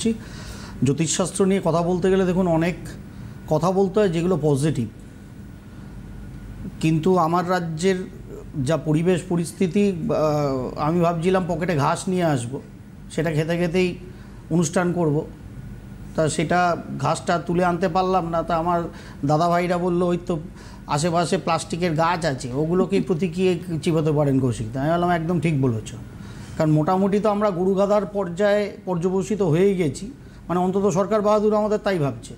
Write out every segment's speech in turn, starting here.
করছি। জ্যোতিষশাস্ত্র নিয়ে কথা বলতে গেলে দেখুন অনেক কথা বলতে হয় যেগুলো পজিটিভ, কিন্তু আমার রাজ্যের যা পরিবেশ পরিস্থিতি, আমি ভাবছিলাম পকেটে ঘাস নিয়ে আসব, সেটা খেতে খেতেই অনুষ্ঠান করব, তা সেটা ঘাসটা তুলে আনতে পারলাম না। তা আমার দাদাভাইরা বললো ওই তো আশেপাশে প্লাস্টিকের গাছ আছে, ওগুলোকেই প্রতীকিয়ে চিবোতে পারেন কৌশিকদা। আমি বললাম একদম ঠিক বলেছ, কারণ মোটামুটি তো আমরা গরু গাধার পর্যায়ে পর্যবসিত হয়েই গেছি, মানে অন্তত সরকার বাহাদুর আমাদের তাই ভাবছে।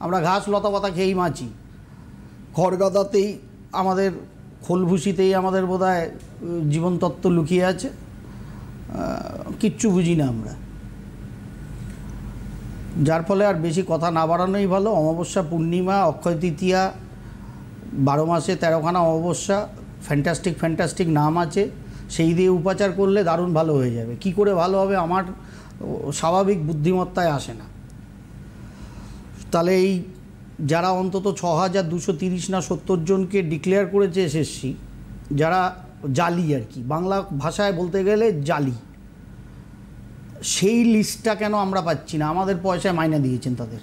আমরা ঘাস লতা পাতা খেয়েই বাঁচি, খড় গাদাতেই আমাদের খোলভুষিতেই আমাদের বোধহয় জীবনতত্ত্ব লুকিয়ে আছে, কিচ্ছু বুঝি না আমরা। যার ফলে আর বেশি কথা না বাড়ানোই ভালো। অমাবস্যা, পূর্ণিমা, অক্ষয় তৃতীয়া, 12 মাসে 13খানা অমাবস্যা, ফ্যান্টাস্টিক নাম আছে, সেই দিয়ে উপাচার করলে দারুণ ভালো হয়ে যাবে। কি করে ভালো হবে আমার স্বাভাবিক বুদ্ধিমত্তায় আসে না। তাহলে এই যারা অন্তত 6230 না 70 জনকে ডিক্লেয়ার করেছে এসএসসি, যারা জালি আর কি, বাংলা ভাষায় বলতে গেলে জালি, সেই লিস্টটা কেন আমরা পাচ্ছি না? আমাদের পয়সায় মাইনে দিয়েছেন তাদের,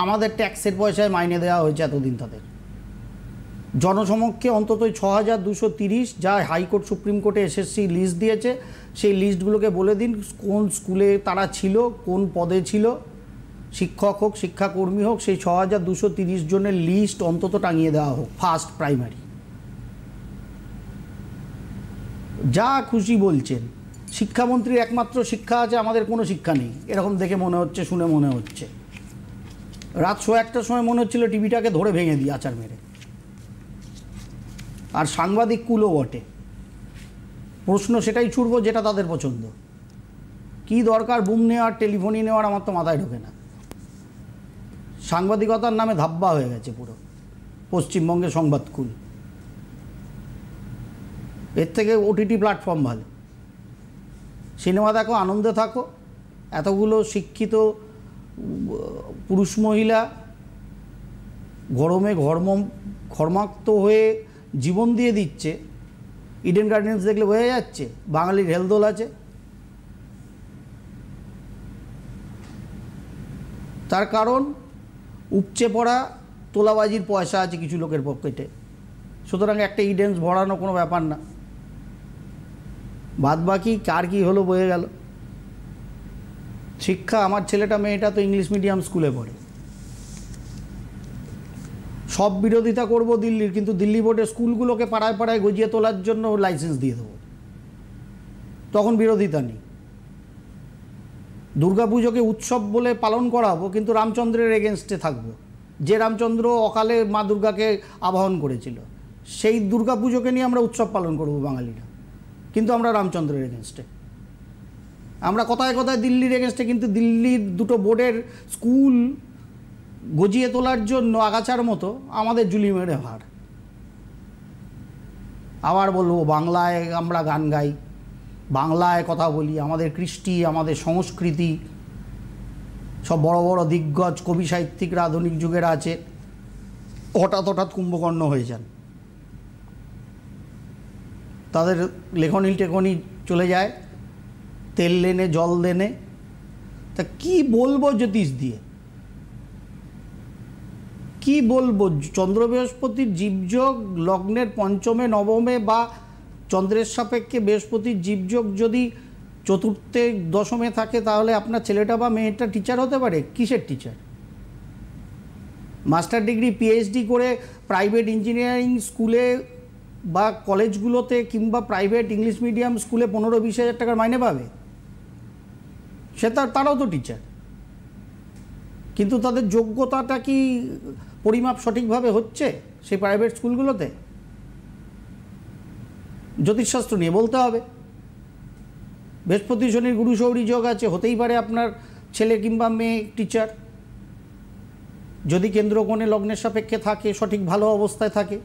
আমাদের ট্যাক্সের পয়সায় মাইনে দেওয়া হয়েছে এতদিন তাদের। জনসমক্ষে অন্তত 6230 যা হাইকোর্ট সুপ্রিম কোর্টে এসএসসি লিস্ট দিয়েছে, সেই লিস্টগুলোকে বলে দিন কোন স্কুলে তারা ছিল, কোন পদে ছিল, শিক্ষক হোক শিক্ষাকর্মী হোক, সেই 6230 জনের লিস্ট অন্তত টাঙিয়ে দেওয়া হোক। ফার্স্ট প্রাইমারি যা খুশি বলছেন, শিক্ষামন্ত্রীর একমাত্র শিক্ষা আছে, আমাদের কোনো শিক্ষা নেই এরকম দেখে মনে হচ্ছে, শুনে মনে হচ্ছে। রাত 1:15টার সময় মনে হচ্ছিল টিভিটাকে ধরে ভেঙে দিই আচার মেরে। আর সাংবাদিক কুলও বটে, প্রশ্ন সেটাই ছুড়বো যেটা তাদের পছন্দ। কি দরকার বুম নেওয়ার, টেলিফোনই নেওয়ার, আমার তো মাথায় ঢোকে না। সাংবাদিকতার নামে ধাব্বা হয়ে গেছে পুরো পশ্চিমবঙ্গের সংবাদকুল। এর থেকে ওটিটি প্ল্যাটফর্ম ভালো, সিনেমা দেখো, আনন্দে থাকো। এতগুলো শিক্ষিত পুরুষ মহিলা গরমে ঘর্মাক্ত হয়ে জীবন দিয়ে দিচ্ছে, ইডেন গার্ডেন্স দেখলে বোঝা যাচ্ছে বাঙালির হেলদোল আছে। তার কারণ উপচে পড়া তোলাবাজির পয়সা আছে কিছু লোকের পকেটে, সুতরাং একটা ইডেন্স ভরানো কোনো ব্যাপার না। বাদ বাকি কার কী হলো বয়ে গেল। শিক্ষা, আমার ছেলেটা মেয়েটা তো ইংলিশ মিডিয়াম স্কুলে পড়ে, সব বিরোধিতা করব দিল্লির, কিন্তু দিল্লি বোর্ডের স্কুলগুলোকে পাড়ায় পাড়ায় গজিয়ে তোলার জন্য লাইসেন্স দিয়ে দেবো, তখন বিরোধিতা নেই। দুর্গাপুজোকে উৎসব বলে পালন করাবো, কিন্তু রামচন্দ্রের এগেনস্টে থাকবো, যে রামচন্দ্র অকালে মা দুর্গাকে আবাহন করেছিল, সেই দুর্গাপুজোকে নিয়ে আমরা উৎসব পালন করব বাঙালিরা, কিন্তু আমরা রামচন্দ্রের এগেনস্টে। আমরা কথায় কথায় দিল্লির এগেনস্টে, কিন্তু দিল্লির দুটো বোর্ডের স্কুল গজিয়ে তোলার জন্য আগাছার মতো আমাদের জুলি মেরে ভার। আবার বলবো বাংলায় আমরা গান গাই, বাংলায় কথা বলি, আমাদের কৃষ্টি, আমাদের সংস্কৃতি, সব বড় বড় দিগ্গজ কবি সাহিত্যিকরা আধুনিক যুগের আছে, হঠাৎ কুম্ভকর্ণ হয়ে যান, তাদের লেখনী টেখনি চলে যায় তেল লেনে জল দেনে। তা কি বলবো জ্যোতিষ দিয়ে, কি বলবো? চন্দ্র বৃহস্পতির জীবযোগ লগ্নের পঞ্চমে নবমে বা চন্দ্রের সাপেক্ষে বৃহস্পতির জীবযোগ যদি চতুর্থে দশমে থাকে, তাহলে আপনার ছেলেটা বা মেয়েটা টিচার হতে পারে? কিসের টিচার? মাস্টার ডিগ্রি পিএইচডি করে প্রাইভেট ইঞ্জিনিয়ারিং স্কুলে বা কলেজগুলোতে কিংবা প্রাইভেট ইংলিশ মিডিয়াম স্কুলে 15-20 হাজার টাকার মাইনে পাবে, তারাও তো টিচার, কিন্তু তাদের যোগ্যতাটা কি পরিমাপ সঠিকভাবে হচ্ছে সেই প্রাইভেট স্কুলগুলোতে? জ্যোতিষশাস্ত্র নিয়ে বলতে হবে। বৃহস্পতি শনির গুরু সৌরী যোগ আছে, হতেই পারে আপনার ছেলে কিংবা মেয়ে টিচার, যদি কেন্দ্রকোণে লগ্নের সাপেক্ষে থাকে, সঠিক ভালো অবস্থায় থাকে।